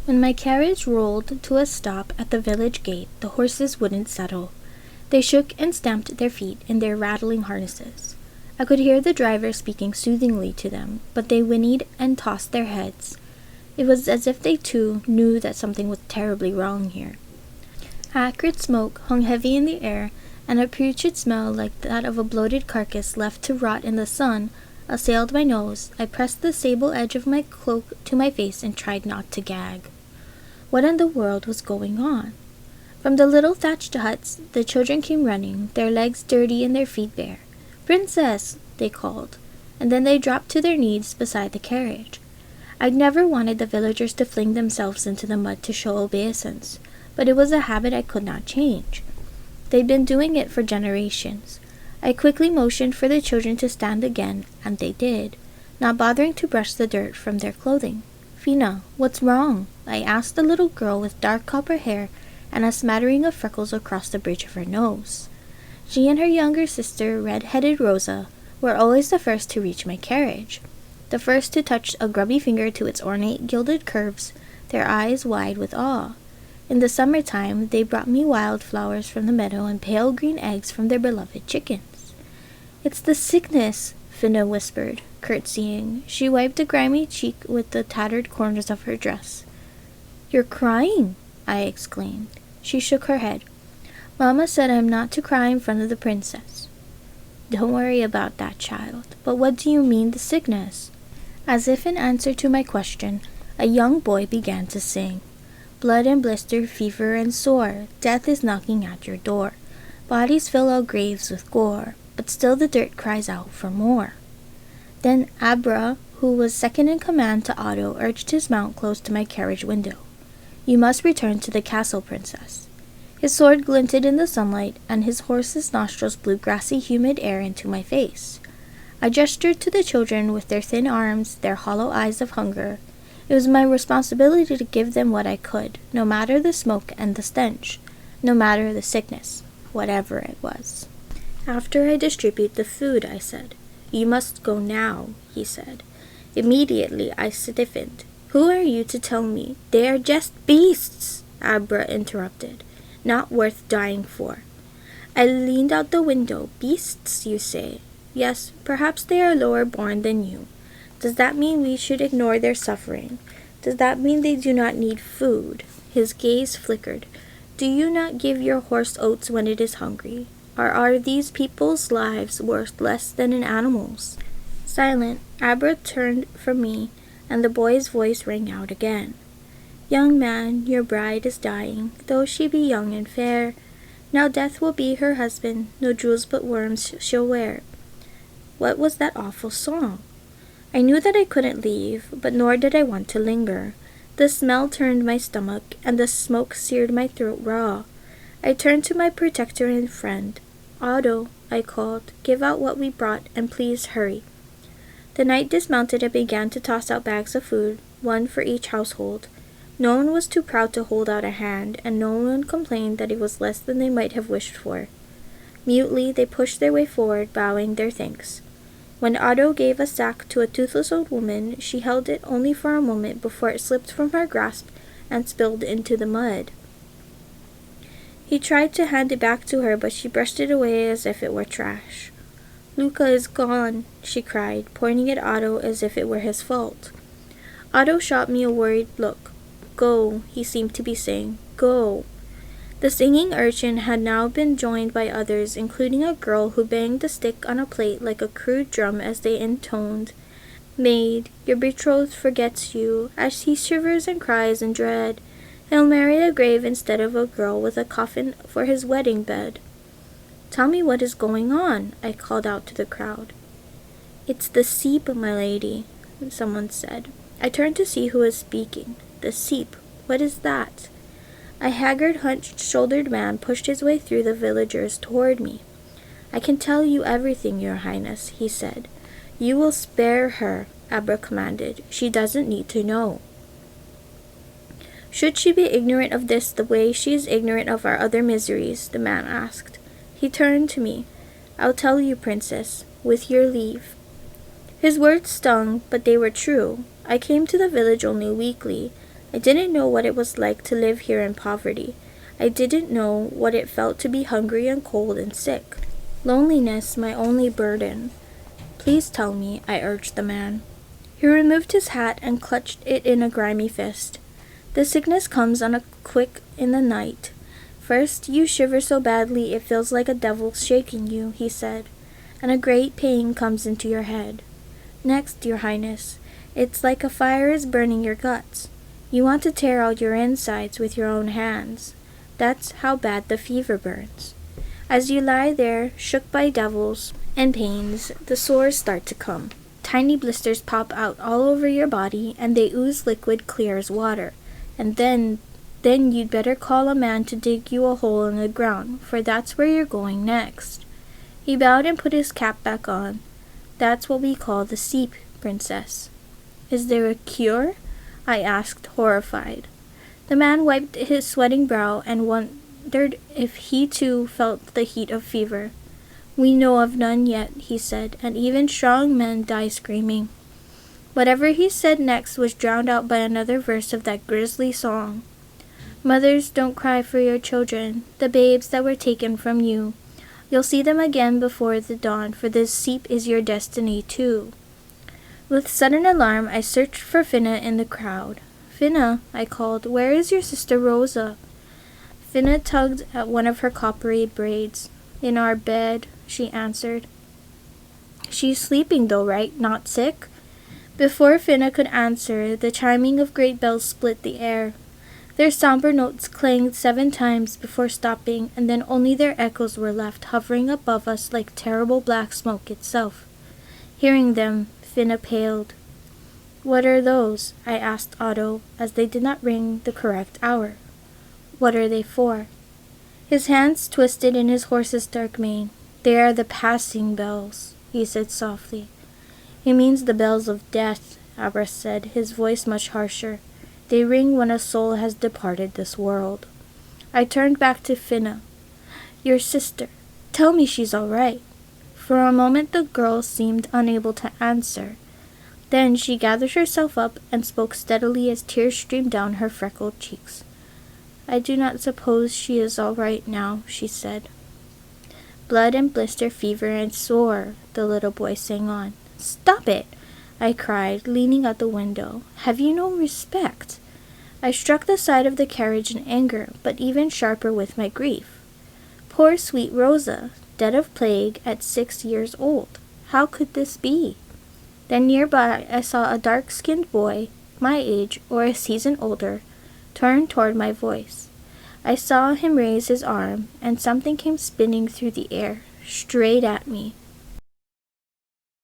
When my carriage rolled to a stop at the village gate, the horses wouldn't settle. They shook and stamped their feet in their rattling harnesses. I could hear the driver speaking soothingly to them, but they whinnied and tossed their heads. It was as if they, too, knew that something was terribly wrong here. Acrid smoke hung heavy in the air, and a putrid smell like that of a bloated carcass left to rot in the sun assailed my nose. I pressed the sable edge of my cloak to my face and tried not to gag. What in the world was going on? From the little thatched huts, the children came running, their legs dirty and their feet bare. "Princess!" they called, and then they dropped to their knees beside the carriage. I'd never wanted the villagers to fling themselves into the mud to show obeisance, but it was a habit I could not change. They'd been doing it for generations. I quickly motioned for the children to stand again, and they did, not bothering to brush the dirt from their clothing. "Fina, what's wrong?" I asked the little girl with dark copper hair and a smattering of freckles across the bridge of her nose. She and her younger sister, red-headed Rosa, were always the first to reach my carriage, the first to touch a grubby finger to its ornate gilded curves, their eyes wide with awe. In the summertime, they brought me wildflowers from the meadow and pale green eggs from their beloved chickens. "It's the sickness," Finna whispered, curtsying. She wiped a grimy cheek with the tattered corners of her dress. "You're crying," I exclaimed. She shook her head. "Mama said I'm not to cry in front of the princess." "Don't worry about that, child. But what do you mean, the sickness?" As if in answer to my question, a young boy began to sing. "Blood and blister, fever and sore, death is knocking at your door. Bodies fill all graves with gore, but still the dirt cries out for more." Then Abra, who was second in command to Otto, urged his mount close to my carriage window. "You must return to the castle, princess." His sword glinted in the sunlight, and his horse's nostrils blew grassy, humid air into my face. I gestured to the children with their thin arms, their hollow eyes of hunger. It was my responsibility to give them what I could, no matter the smoke and the stench, no matter the sickness, whatever it was. "After I distribute the food," I said. "You must go now," he said. Immediately I stiffened. "Who are you to tell me? They are just beasts," Abra interrupted. "Not worth dying for." I leaned out the window. "Beasts, you say? Yes, perhaps they are lower born than you. Does that mean we should ignore their suffering? Does that mean they do not need food?" His gaze flickered. "Do you not give your horse oats when it is hungry? Or are these people's lives worth less than an animal's?" Silent, Abra turned from me, and the boy's voice rang out again. "Young man, your bride is dying, though she be young and fair. Now death will be her husband, no jewels but worms she'll wear." What was that awful song? I knew that I couldn't leave, but nor did I want to linger. The smell turned my stomach, and the smoke seared my throat raw. I turned to my protector and friend. "Otto," I called, "give out what we brought, and please hurry." The knight dismounted and began to toss out bags of food, one for each household. No one was too proud to hold out a hand, and no one complained that it was less than they might have wished for. Mutely, they pushed their way forward, bowing their thanks. When Otto gave a sack to a toothless old woman, she held it only for a moment before it slipped from her grasp and spilled into the mud. He tried to hand it back to her, but she brushed it away as if it were trash. "Luca is gone," she cried, pointing at Otto as if it were his fault. Otto shot me a worried look. "Go," he seemed to be saying. "Go." The singing urchin had now been joined by others, including a girl who banged a stick on a plate like a crude drum as they intoned, "Maid, your betrothed forgets you, as he shivers and cries in dread. He'll marry a grave instead of a girl with a coffin for his wedding bed." "Tell me what is going on," I called out to the crowd. "It's the seep, my lady," someone said. I turned to see who was speaking. "The seep? What is that?" A haggard, hunched-shouldered man pushed his way through the villagers toward me. "I can tell you everything, your highness," he said. "You will spare her," Abra commanded. "She doesn't need to know." "Should she be ignorant of this the way she is ignorant of our other miseries?" the man asked. He turned to me. "I'll tell you, princess, with your leave." His words stung, but they were true. I came to the village only weekly. I didn't know what it was like to live here in poverty. I didn't know what it felt to be hungry and cold and sick. Loneliness, my only burden. Please tell me, I urged the man. He removed his hat and clutched it in a grimy fist. The sickness comes on a quick in the night. First, you shiver so badly it feels like a devil shaking you, he said, and a great pain comes into your head. Next, your highness, it's like a fire is burning your guts. You want to tear out your insides with your own hands. That's how bad the fever burns. As you lie there, shook by devils and pains, the sores start to come. Tiny blisters pop out all over your body, and they ooze liquid clear as water. And then you'd better call a man to dig you a hole in the ground, for that's where you're going next. He bowed and put his cap back on. That's what we call the seep, princess. Is there a cure? I asked, horrified. The man wiped his sweating brow and wondered if he too felt the heat of fever. We know of none yet, he said, and even strong men die screaming. Whatever he said next was drowned out by another verse of that grisly song. Mothers, don't cry for your children, the babes that were taken from you. You'll see them again before the dawn, for this seep is your destiny too. With sudden alarm, I searched for Finna in the crowd. Finna, I called, where is your sister Rosa? Finna tugged at one of her coppery braids. In our bed, she answered. She's sleeping though, right? Not sick? Before Finna could answer, the chiming of great bells split the air. Their somber notes clanged 7 times before stopping, and then only their echoes were left, hovering above us like terrible black smoke itself. Hearing them, Finna paled. What are those? I asked Otto, as they did not ring the correct hour. What are they for? His hands twisted in his horse's dark mane. They are the passing bells, he said softly. He means the bells of death, Abra said, his voice much harsher. They ring when a soul has departed this world. I turned back to Finna. Your sister. Tell me she's all right. For a moment the girl seemed unable to answer. Then she gathered herself up and spoke steadily as tears streamed down her freckled cheeks. I do not suppose she is all right now, she said. Blood and blister, fever and sore, the little boy sang on. Stop it! I cried, leaning out the window. Have you no respect? I struck the side of the carriage in anger, but even sharper with my grief. Poor sweet Rosa, dead of plague at 6 years old. How could this be? Then nearby I saw a dark-skinned boy, my age or a season older, turn toward my voice. I saw him raise his arm, and something came spinning through the air, straight at me.